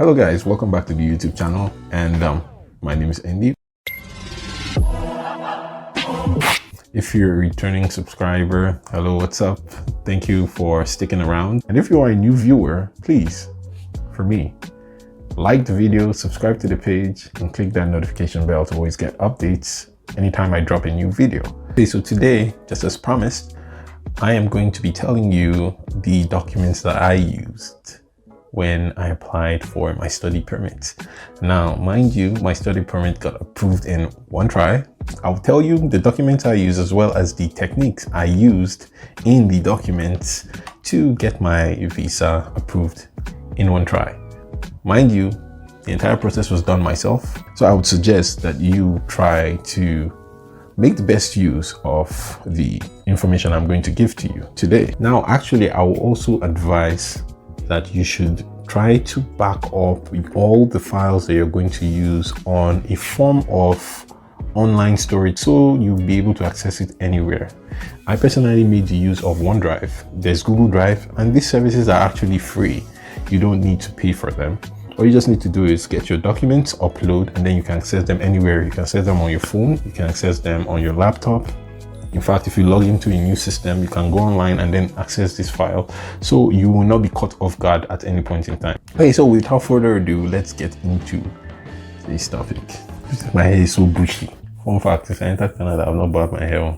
Hello guys, welcome back to the YouTube channel, and my name is Andy. If you're a returning subscriber, hello, what's up? Thank you for sticking around. And if you are a new viewer, please, for me, like the video, subscribe to the page, and click that notification bell to always get updates anytime I drop a new video. Okay, so today, just as promised, I am going to be telling you the documents that I used when I applied for my study permit. Now, mind you, my study permit got approved in one try. I'll tell you the documents I used as well as the techniques I used in the documents to get my visa approved in one try. Mind you, the entire process was done myself. So I would suggest that you try to make the best use of the information I'm going to give to you today. Now, actually, I will also advise that you should try to back up all the files that you're going to use on a form of online storage so you'll be able to access it anywhere. I personally made the use of OneDrive. There's Google Drive, and these services are actually free. You don't need to pay for them. All you just need to do is get your documents, upload, and then you can access them anywhere. You can access them on your phone, you can access them on your laptop. In fact, if you log into a new system, you can go online and then access this file, so you will not be caught off guard at any point in time. Okay, so without further ado, let's get into this topic. My hair is so bushy. Fun fact, if I entered Canada, I've not bought my hair.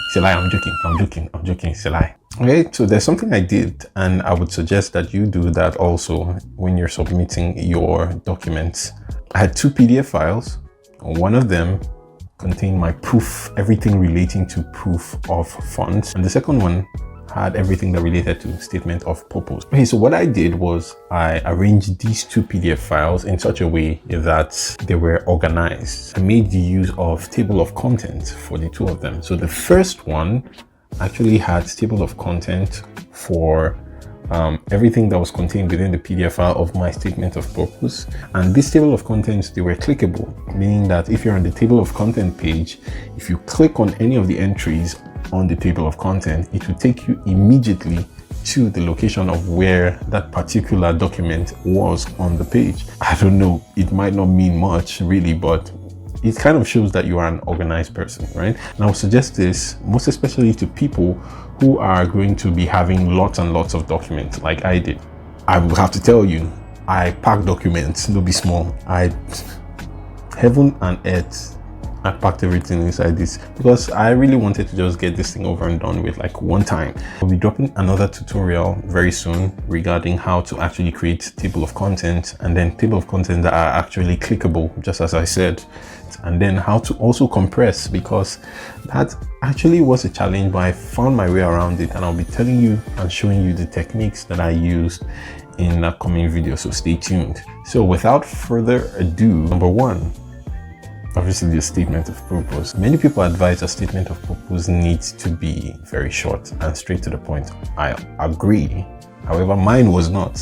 It's a lie, I'm joking, it's a lie. Okay, so there's something I did, and I would suggest that you do that also when you're submitting your documents. I had two PDF files. One of them contained my proof, everything relating to proof of funds, and the second one had everything that related to statement of purpose. Okay, so what I did was I arranged these two PDF files in such a way that they were organized. I made the use of table of contents for the two of them. So the first one actually had table of content for everything that was contained within the PDF file of my statement of purpose. And this table of contents, they were clickable, meaning that if you're on the table of content page, if you click on any of the entries on the table of content, it will take you immediately to the location of where that particular document was on the page. I don't know, it might not mean much really, but it kind of shows that you are an organized person, right? And I would suggest this most especially to people who are going to be having lots and lots of documents like I did. I will have to tell you, I packed documents, don't be small. Heaven and earth, I packed everything inside this because I really wanted to just get this thing over and done with, like one time. I'll be dropping another tutorial very soon regarding how to actually create table of content, and then table of content that are actually clickable, just as I said, and then how to also compress, because that actually was a challenge, but I found my way around it, and I'll be telling you and showing you the techniques that I used in the upcoming video, so stay tuned. So without further ado, number one, obviously the statement of purpose. Many people advise a statement of purpose needs to be very short and straight to the point. I agree. However, mine was not.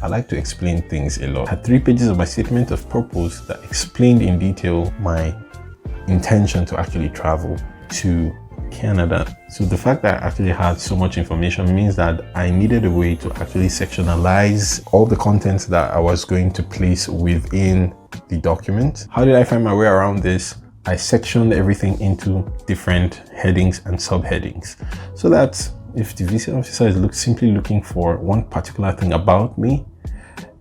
I like to explain things a lot. I had 3 pages of my statement of purpose that explained in detail my intention to actually travel to Canada. So the fact that I actually had so much information means that I needed a way to actually sectionalize all the contents that I was going to place within the document. How did I find my way around this? I sectioned everything into different headings and subheadings, so that if the visa officer is simply looking for one particular thing about me,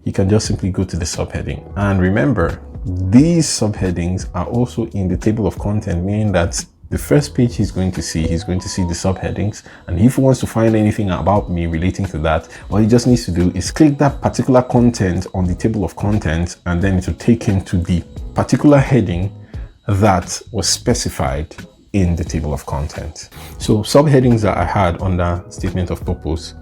he can just simply go to the subheading. And remember, these subheadings are also in the table of content, meaning that the first page he's going to see the subheadings, and if he wants to find anything about me relating to that, all he just needs to do is click that particular content on the table of contents, and then it will take him to the particular heading that was specified in the table of content. So subheadings that I had under statement of purpose: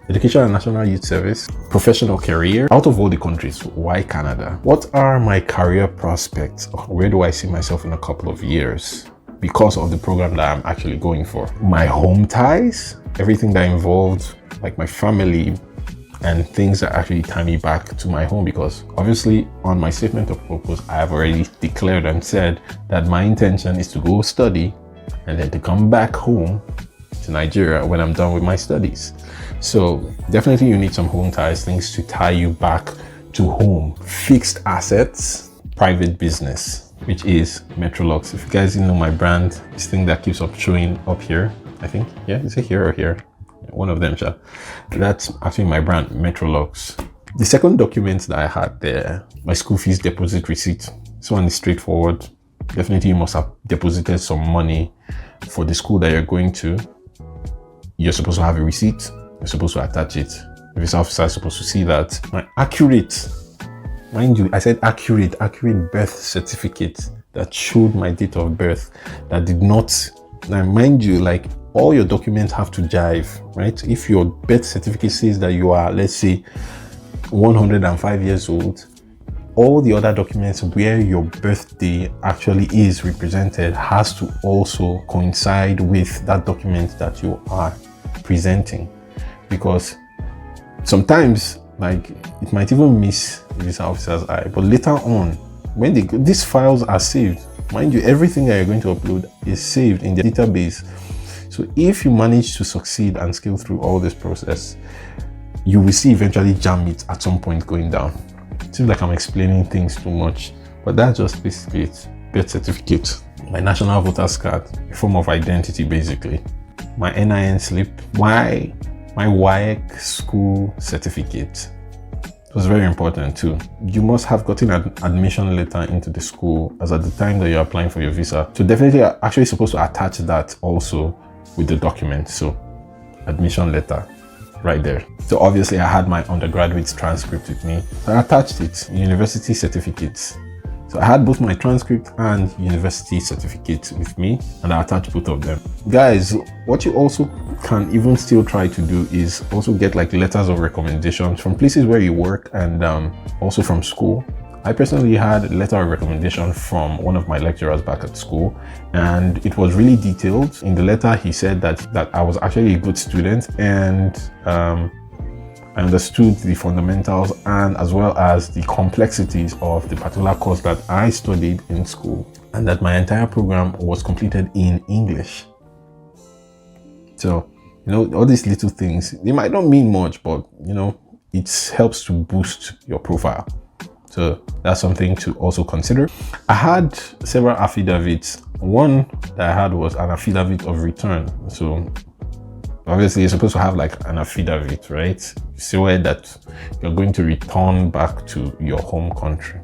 Education and National Youth Service, professional career. Out of all the countries, why Canada? What are my career prospects? Where do I see myself in a couple of years because of the program that I'm actually going for? My home ties, everything that involved like my family and things that actually tie me back to my home, because obviously on my statement of purpose, I have already declared and said that my intention is to go study and then to come back home to Nigeria when I'm done with my studies. So definitely you need some home ties, things to tie you back to home, fixed assets, private business, which is Metrolux. If you guys didn't know my brand, this thing that keeps up showing up here, I think, yeah, is it here or here? One of them, sure. That's actually my brand, Metrolux. The second document that I had there, my school fees deposit receipt. This one is straightforward. Definitely you must have deposited some money for the school that you're going to. You're supposed to have a receipt. You're supposed to attach it. The visa officer is supposed to see that. My accurate, mind you, I said accurate birth certificate that showed my date of birth, that did not, now mind you, like all your documents have to jive, right? If your birth certificate says that you are, let's say, 105 years old, all the other documents where your birthday actually is represented has to also coincide with that document that you are presenting, because sometimes like it might even miss the visa officer's eye, but later on when these files are saved, mind you, everything that you're going to upload is saved in the database. So if you manage to succeed and scale through all this process, you will see eventually jam it at some point going down. It seems like I'm explaining things too much, but that's just basically it. Birth certificate, my national voter's card, a form of identity basically, my NIN slip, my WAEC school certificate. It was very important too. You must have gotten an admission letter into the school as at the time that you're applying for your visa. So definitely you're actually supposed to attach that also with the document. So admission letter right there. So obviously I had my undergraduate transcript with me. So I attached it, university certificates. So I had both my transcript and university certificate with me, and I attached both of them. Guys, what you also can even still try to do is also get like letters of recommendation from places where you work and also from school. I personally had a letter of recommendation from one of my lecturers back at school, and it was really detailed. In the letter, he said that I was actually a good student, and I understood the fundamentals and as well as the complexities of the particular course that I studied in school, and that my entire program was completed in English. So, you know, all these little things, they might not mean much, but you know, it helps to boost your profile. So that's something to also consider. I had several affidavits. One that I had was an affidavit of return. So obviously you're supposed to have like an affidavit, right? So that you're going to return back to your home country.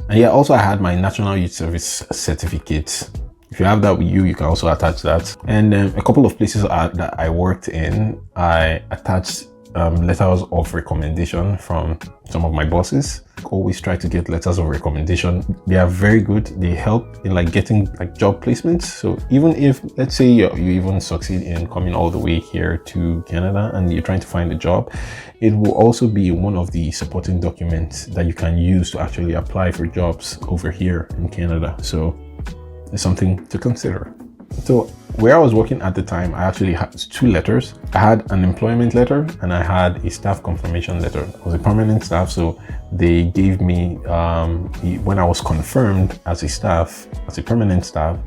And yeah, also I had my National Youth Service certificate. If you have that with you, you can also attach that. And a couple of places that I worked in, I attached letters of recommendation from some of my bosses. Always try to get letters of recommendation. They are very good. They help in like getting like job placements. So even if, let's say you even succeed in coming all the way here to Canada and you're trying to find a job, it will also be one of the supporting documents that you can use to actually apply for jobs over here in Canada. So it's something to consider. So where I was working at the time, I actually had two letters. I had an employment letter and I had a staff confirmation letter. I was a permanent staff, so they gave me, when I was confirmed as a staff, as a permanent staff,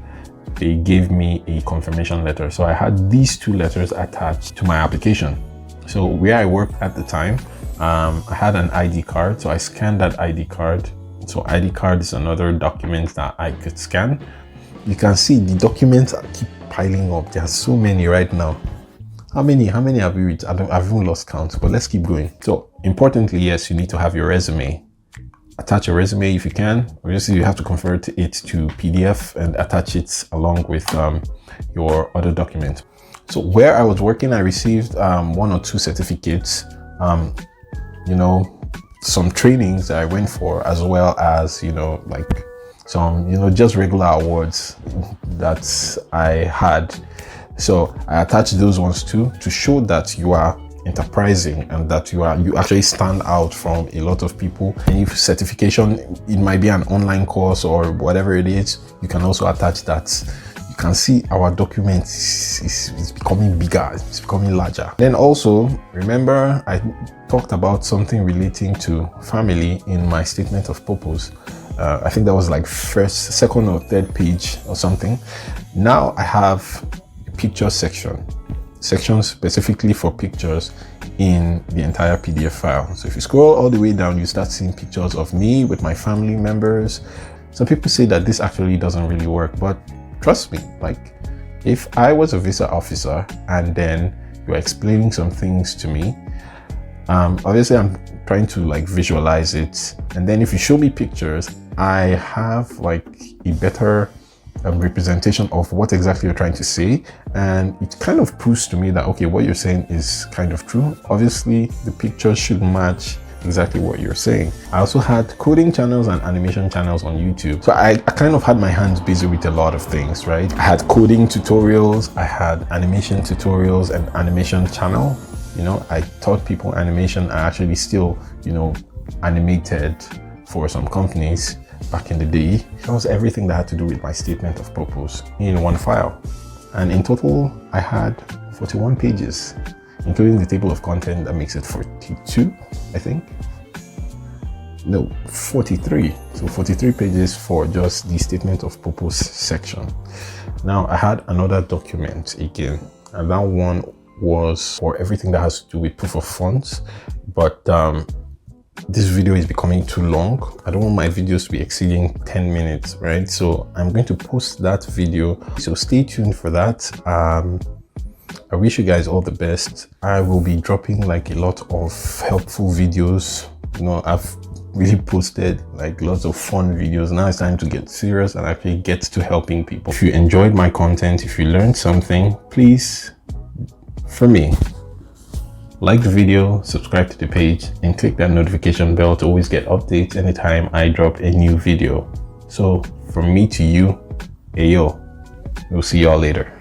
they gave me a confirmation letter. So I had these two letters attached to my application. So where I worked at the time, I had an ID card. So I scanned that ID card. So ID card is another document that I could scan. You can see the documents keep piling up. There are so many right now. How many have we reached? I've even lost count, but let's keep going. So importantly, yes, you need to have your resume. Attach your resume if you can. Obviously, you have to convert it to PDF and attach it along with your other document. So where I was working, I received 1 or 2 certificates, you know, some trainings that I went for, as well as, you know, like some, you know, just regular awards that I had. So I attached those ones too, to show that you are enterprising and that you actually stand out from a lot of people. And if certification, it might be an online course or whatever it is, you can also attach that. You can see our document is becoming bigger, it's becoming larger. Then also, remember I talked about something relating to family in my statement of purpose. I think that was like first, second or third page or something. Now I have a picture section. sections specifically for pictures in the entire PDF file. So if you scroll all the way down, you start seeing pictures of me with my family members. Some people say that this actually doesn't really work, but trust me, like if I was a visa officer and then you're explaining some things to me, obviously I'm trying to like visualize it, and then if you show me pictures, I have like a better representation of what exactly you're trying to say, and it kind of proves to me that okay, what you're saying is kind of true. Obviously the pictures should match exactly what you're saying. I also had coding channels and animation channels on YouTube, so I kind of had my hands busy with a lot of things, right? I had coding tutorials, I had animation tutorials and animation channel. You know, I taught people animation. I actually still, you know, animated for some companies back in the day. That was everything that had to do with my statement of purpose in one file. And in total, I had 41 pages, including the table of content that makes it 42, I think. No, 43. So 43 pages for just the statement of purpose section. Now I had another document again, and that one was for everything that has to do with proof of funds. But this video is becoming too long. I don't want my videos to be exceeding 10 minutes, right? So I'm going to post that video, so stay tuned for that. I wish you guys all the best. I will be dropping like a lot of helpful videos. You know, I've really posted like lots of fun videos. Now it's time to get serious and actually get to helping people. If you enjoyed my content, if you learned something, please, for me, like the video, subscribe to the page, and click that notification bell to always get updates anytime I drop a new video. So from me to you, hey yo, we'll see y'all later.